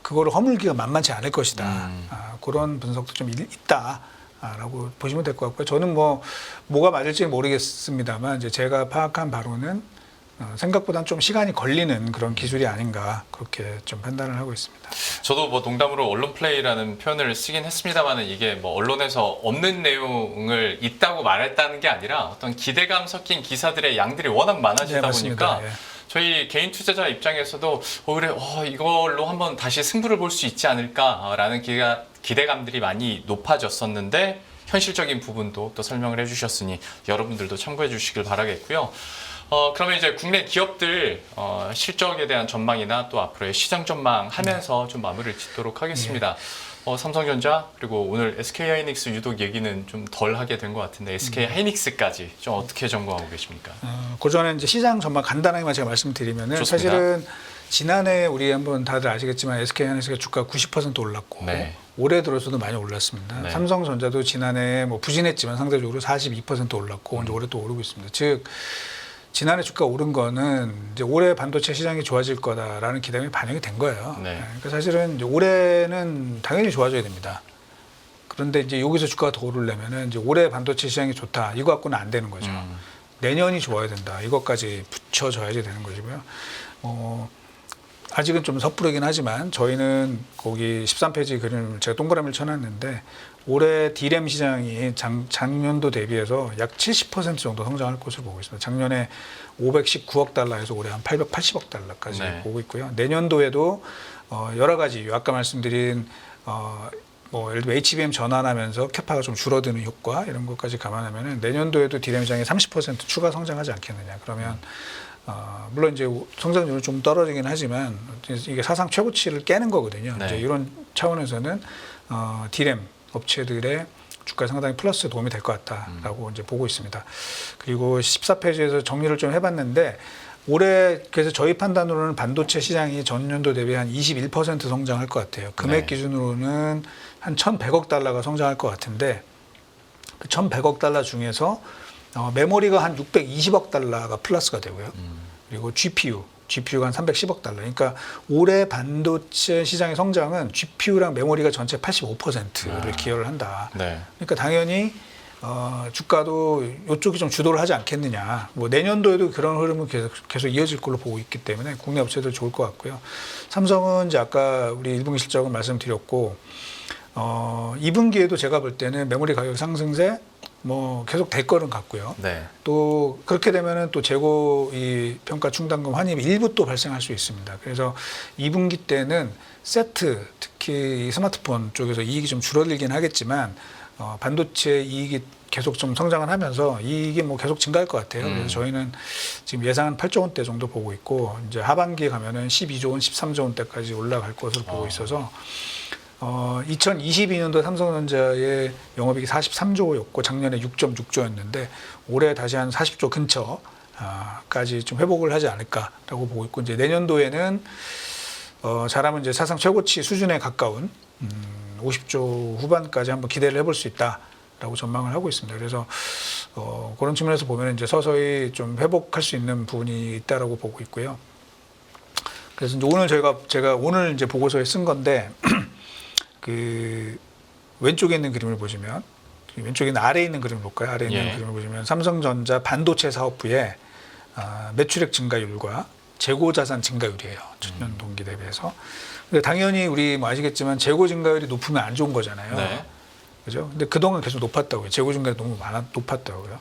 그거를 허물기가 만만치 않을 것이다. 그런 분석도 좀 있다라고 보시면 될 것 같고요. 저는 뭐가 맞을지 모르겠습니다만 이제 제가 파악한 바로는 생각보다는 좀 시간이 걸리는 그런 기술이 아닌가 그렇게 좀 판단을 하고 있습니다. 저도 뭐 농담으로 언론 플레이라는 표현을 쓰긴 했습니다만은 이게 뭐 언론에서 없는 내용을 있다고 말했다는 게 아니라 어떤 기대감 섞인 기사들의 양들이 워낙 많아지다 네, 맞습니다. 보니까 예. 저희 개인 투자자 입장에서도 그래 이걸로 한번 다시 승부를 볼 수 있지 않을까라는 기대감들이 많이 높아졌었는데 현실적인 부분도 또 설명을 해주셨으니 여러분들도 참고해 주시길 바라겠고요. 그러면 이제 국내 기업들 실적에 대한 전망이나 또 앞으로의 시장 전망 하면서 좀 마무리를 짓도록 하겠습니다. 삼성전자 그리고 오늘 SK하이닉스 유독 얘기는 좀 덜 하게 된 것 같은데 SK하이닉스까지 좀 어떻게 전망하고 계십니까? 그 전에 이제 시장 전망 간단하게만 제가 말씀드리면은 좋습니다. 사실은 지난해 우리 한번 다들 아시겠지만 SK하이닉스가 주가 90% 올랐고 네. 올해 들어서도 많이 올랐습니다. 네. 삼성전자도 지난해 뭐 부진했지만 상대적으로 42% 올랐고 이제 올해 또 오르고 있습니다. 즉 지난해 주가 오른 거는 이제 올해 반도체 시장이 좋아질 거다라는 기대감이 반영이 된 거예요. 네. 그러니까 사실은 이제 올해는 당연히 좋아져야 됩니다. 그런데 이제 여기서 주가가 더 오르려면은 이제 올해 반도체 시장이 좋다 이거 갖고는 안 되는 거죠. 내년이 좋아야 된다 이것까지 붙여줘야지 되는 것이고요. 아직은 좀 섣부르긴 하지만 저희는 거기 13페이지 그림을 제가 동그라미를 쳐놨는데 올해 D램 시장이 작년도 대비해서 약 70% 정도 성장할 것으로 보고 있습니다. 작년에 519억 달러에서 올해 한 880억 달러까지 네. 보고 있고요. 내년도에도 여러 가지 아까 말씀드린 뭐 예를 들면 HBM 전환하면서 캐파가 좀 줄어드는 효과 이런 것까지 감안하면 내년도에도 D램 시장이 30% 추가 성장하지 않겠느냐. 그러면 물론 이제 성장률은 좀 떨어지긴 하지만 이게 사상 최고치를 깨는 거거든요. 네. 이제 이런 차원에서는 D램 업체들의 주가에 상당히 플러스 도움이 될 것 같다라고 이제 보고 있습니다. 그리고 14페이지에서 정리를 좀 해봤는데 올해 그래서 저희 판단으로는 반도체 시장이 전년도 대비 한 21% 성장할 것 같아요. 금액 네. 기준으로는 한 1,100억 달러가 성장할 것 같은데 그 1,100억 달러 중에서 메모리가 한 620억 달러가 플러스가 되고요. 그리고 GPU가 한 310억 달러. 그러니까 올해 반도체 시장의 성장은 GPU랑 메모리가 전체 85%를 기여를 한다. 네. 그러니까 당연히 주가도 이쪽이 좀 주도를 하지 않겠느냐. 뭐 내년도에도 그런 흐름은 계속 이어질 걸로 보고 있기 때문에 국내 업체들 좋을 것 같고요. 삼성은 이제 아까 우리 1분기 실적은 말씀드렸고 2분기에도 제가 볼 때는 메모리 가격 상승세 뭐 계속 될 거는 같고요. 네. 또 그렇게 되면은 또 재고 이 평가 충당금 환입이 일부 또 발생할 수 있습니다. 그래서 2분기 때는 세트 특히 이 스마트폰 쪽에서 이익이 좀 줄어들긴 하겠지만 반도체 이익이 계속 좀 성장을 하면서 이익이 뭐 계속 증가할 것 같아요. 그래서 저희는 지금 예상은 8조 원대 정도 보고 있고 이제 하반기에 가면은 12조 원, 13조 원대까지 올라갈 것으로 보고 있어서 2022년도 삼성전자의 영업이익이 43조였고 작년에 6.6조였는데 올해 다시 한 40조 근처까지 좀 회복을 하지 않을까라고 보고 있고 이제 내년도에는 잘하면 이제 사상 최고치 수준에 가까운 50조 후반까지 한번 기대를 해볼 수 있다라고 전망을 하고 있습니다. 그래서 그런 측면에서 보면 이제 서서히 좀 회복할 수 있는 부분이 있다라고 보고 있고요. 그래서 이제 오늘 제가 오늘 이제 보고서에 쓴 건데. 그 왼쪽에 있는 그림을 보시면 왼쪽에 있는 아래에 있는 그림을 볼까요? 아래에 있는 그림을 보시면 삼성전자 반도체 사업부의 매출액 증가율과 재고 자산 증가율이에요. 전년 동기 대비해서. 근데 당연히 우리 뭐 아시겠지만 재고 증가율이 높으면 안 좋은 거잖아요. 네. 그죠? 근데 그동안 계속 높았다고요. 재고 증가율이 너무 높았다고요.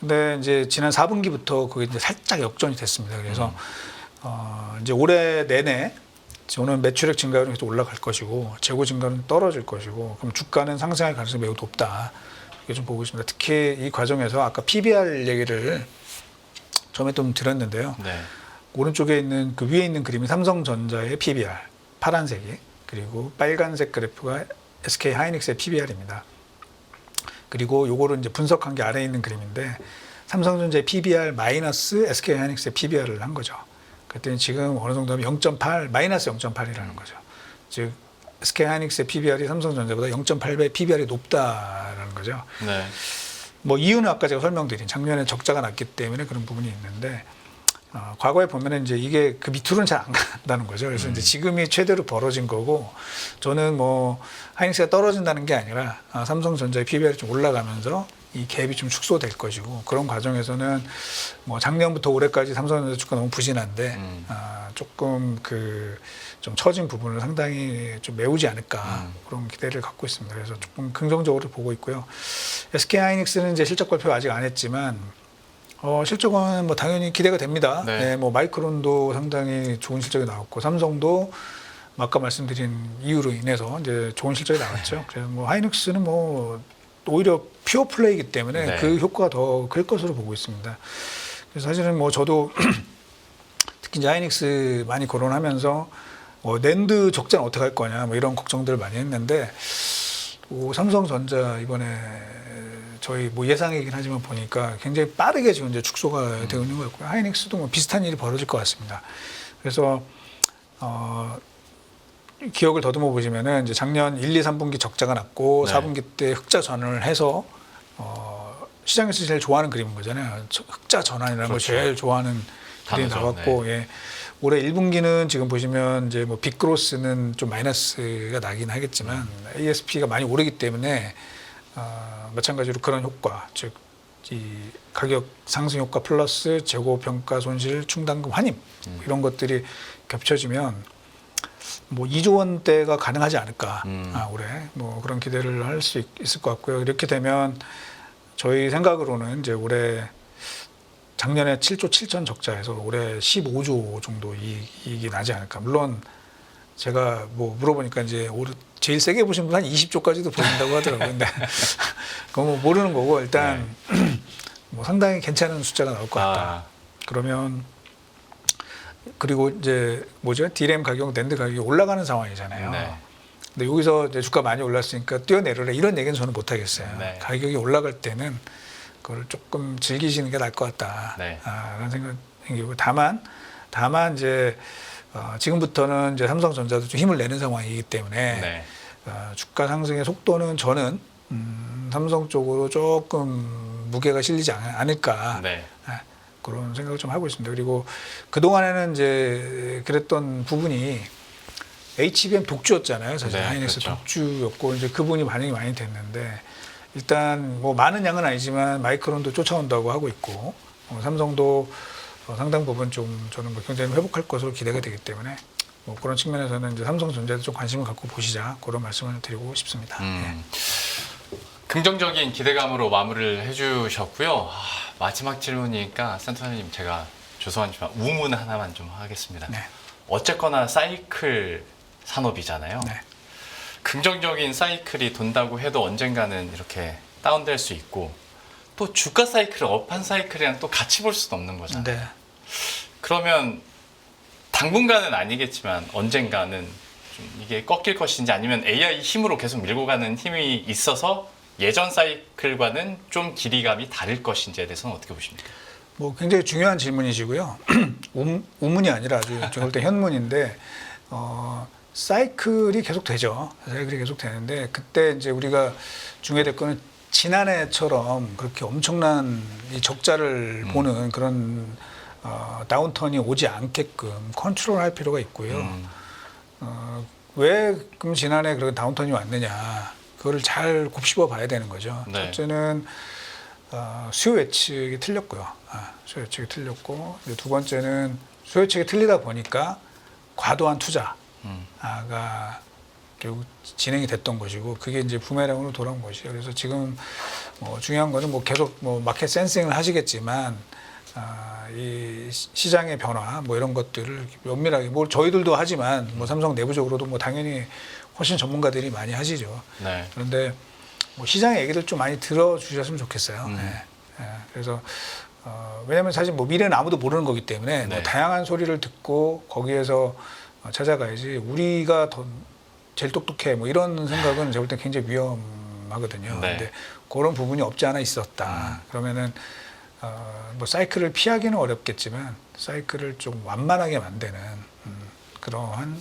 근데 이제 지난 4분기부터 그게 이제 살짝 역전이 됐습니다. 그래서 이제 올해 내내 오늘 매출액 증가율은 계속 올라갈 것이고 재고 증가는 떨어질 것이고 그럼 주가는 상승할 가능성이 매우 높다. 이렇게 좀 보고 있습니다. 특히 이 과정에서 아까 PBR 얘기를 처음에 좀 드렸는데요. 네. 오른쪽에 있는 그 위에 있는 그림이 삼성전자의 PBR 파란색이 그리고 빨간색 그래프가 SK 하이닉스의 PBR입니다. 그리고 요거를 이제 분석한 게 아래에 있는 그림인데 삼성전자의 PBR 마이너스 SK 하이닉스의 PBR을 한 거죠. 그랬더니 지금 어느 정도 하면 0.8 마이너스 0.8이라는 거죠. 즉 SK 하이닉스의 PBR이 삼성전자보다 0.8배 PBR이 높다라는 거죠. 네. 뭐 이유는 아까 제가 설명드린 작년에 적자가 났기 때문에 그런 부분이 있는데 과거에 보면은 이제 이게 그 밑으로는 잘 안 간다는 거죠. 그래서 이제 지금이 최대로 벌어진 거고, 저는 뭐 하이닉스가 떨어진다는 게 아니라 삼성전자의 PBR이 좀 올라가면서 이 갭이 좀 축소될 것이고, 그런 과정에서는 뭐 작년부터 올해까지 삼성전자 주가 너무 부진한데 조금 그 좀 처진 부분을 상당히 좀 메우지 않을까 그런 기대를 갖고 있습니다. 그래서 조금 긍정적으로 보고 있고요. SK 하이닉스는 이제 실적 발표 아직 안 했지만 실적은 뭐 당연히 기대가 됩니다. 네. 네, 뭐 마이크론도 상당히 좋은 실적이 나왔고, 삼성도 아까 말씀드린 이유로 인해서 이제 좋은 실적이 나왔죠. 그래서 뭐 하이닉스는 뭐 오히려 퓨어 플레이이기 때문에 네. 그 효과가 더 클 것으로 보고 있습니다. 그래서 사실은 뭐 저도 특히 이제 하이닉스 많이 거론하면서 낸드 적자는 어떻게 할 거냐 뭐 이런 걱정들을 많이 했는데, 삼성전자 이번에 저희 뭐 예상이긴 하지만 보니까 굉장히 빠르게 지금 이제 축소가 되고 있는 것 같고요. 하이닉스도 뭐 비슷한 일이 벌어질 것 같습니다. 그래서 기억을 더듬어 보시면은 이제 작년 1, 2, 3분기 적자가 났고 네. 4분기 때 흑자 전환을 해서 시장에서 제일 좋아하는 그림인 거잖아요. 흑자 전환이라는 걸 그렇죠. 제일 좋아하는 그림이 단어죠. 나왔고, 예. 올해 1분기는 지금 보시면 이제 뭐 빅그로스는 좀 마이너스가 나긴 하겠지만 ASP가 많이 오르기 때문에 마찬가지로 그런 효과, 즉 이 가격 상승 효과 플러스 재고 평가 손실 충당금 환입 이런 것들이 겹쳐지면 뭐 2조 원대가 가능하지 않을까 올해 뭐 그런 기대를 할 수 있을 것 같고요. 이렇게 되면 저희 생각으로는 이제 올해 작년에 7조 7천 적자에서 올해 15조 정도 이익이 나지 않을까. 물론 제가 뭐 물어보니까 이제 제일 세게 보신 분 한 20조까지도 보신다고 하더라고요. 근데 그거 뭐 모르는 거고, 일단 뭐 상당히 괜찮은 숫자가 나올 것 같다. 그러면 그리고 이제 뭐죠? D램 가격, 낸드 가격이 올라가는 상황이잖아요. 네. 근데 여기서 이제 주가 많이 올랐으니까 뛰어내려라 이런 얘기는 저는 못 하겠어요. 네. 가격이 올라갈 때는 그걸 조금 즐기시는 게 나을 것 같다. 네. 라는 생각이 들고, 다만 이제 지금부터는 이제 삼성전자도 좀 힘을 내는 상황이기 때문에 네. 주가 상승의 속도는 저는 삼성 쪽으로 조금 무게가 실리지 않을까. 네. 그런 생각을 좀 하고 있습니다. 그리고 그동안에는 이제 그랬던 부분이 HBM 독주였잖아요. 사실 네, 하이닉스 그렇죠. 독주였고, 이제 그 부분이 반영이 많이 됐는데, 일단 뭐 많은 양은 아니지만 마이크론도 쫓아온다고 하고 있고, 삼성도 상당 부분 좀 저는 뭐 경쟁을 회복할 것으로 기대가 되기 때문에 뭐 그런 측면에서는 이제 삼성전자도 좀 관심을 갖고 보시자, 그런 말씀을 드리고 싶습니다. 긍정적인 기대감으로 마무리를 해주셨고요. 마지막 질문이니까 센터장님, 제가 죄송하지만 우문 하나만 좀 하겠습니다. 네. 어쨌거나 사이클 산업이잖아요. 네. 긍정적인 사이클이 돈다고 해도 언젠가는 이렇게 다운될 수 있고, 또 주가 사이클을 업한 사이클이랑 또 같이 볼 수도 없는 거잖아요. 네. 그러면 당분간은 아니겠지만 언젠가는 좀 이게 꺾일 것인지, 아니면 AI 힘으로 계속 밀고 가는 힘이 있어서 예전 사이클과는 좀 길이감이 다를 것인지에 대해서는 어떻게 보십니까? 뭐 굉장히 중요한 질문이시고요. 우문이 아니라 아주 제가 볼 때 현문인데, 사이클이 계속 되죠. 사이클이 계속 되는데, 그때 이제 우리가 중요될 거는 지난해처럼 그렇게 엄청난 이 적자를 보는 그런 다운턴이 오지 않게끔 컨트롤할 필요가 있고요. 왜 그럼 지난해 그런 다운턴이 왔느냐, 그거를 잘 곱씹어 봐야 되는 거죠. 네. 첫째는 수요 예측이 틀렸고요. 수요 예측이 틀렸고, 두 번째는 수요 예측이 틀리다 보니까 과도한 투자가 결국 진행이 됐던 것이고, 그게 이제 부메랑으로 돌아온 것이에요. 그래서 지금 중요한 거는 뭐 계속 뭐 마켓 센싱을 하시겠지만, 이 시장의 변화 뭐 이런 것들을 면밀하게, 뭐 저희들도 하지만 뭐 삼성 내부적으로도 뭐 당연히 훨씬 전문가들이 많이 하시죠. 네. 그런데 뭐 시장의 얘기들 좀 많이 들어주셨으면 좋겠어요. 그래서 왜냐하면 사실 뭐 미래는 아무도 모르는 거기 때문에 네. 뭐 다양한 소리를 듣고 거기에서 찾아가야지, 우리가 더 제일 똑똑해 뭐 이런 생각은 제가 볼 때 굉장히 위험하거든요. 네. 근데 그런 부분이 없지 않아 있었다. 그러면은 뭐 사이클을 피하기는 어렵겠지만 사이클을 좀 완만하게 만드는 그러한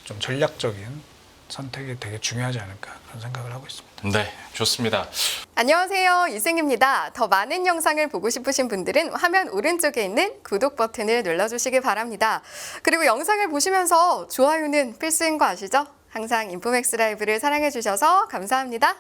좀 전략적인 선택이 되게 중요하지 않을까 그런 생각을 하고 있습니다. 네, 좋습니다. 안녕하세요. 이승입니다. 더 많은 영상을 보고 싶으신 분들은 화면 오른쪽에 있는 구독 버튼을 눌러주시기 바랍니다. 그리고 영상을 보시면서 좋아요는 필수인 거 아시죠? 항상 인포맥스 라이브를 사랑해 주셔서 감사합니다.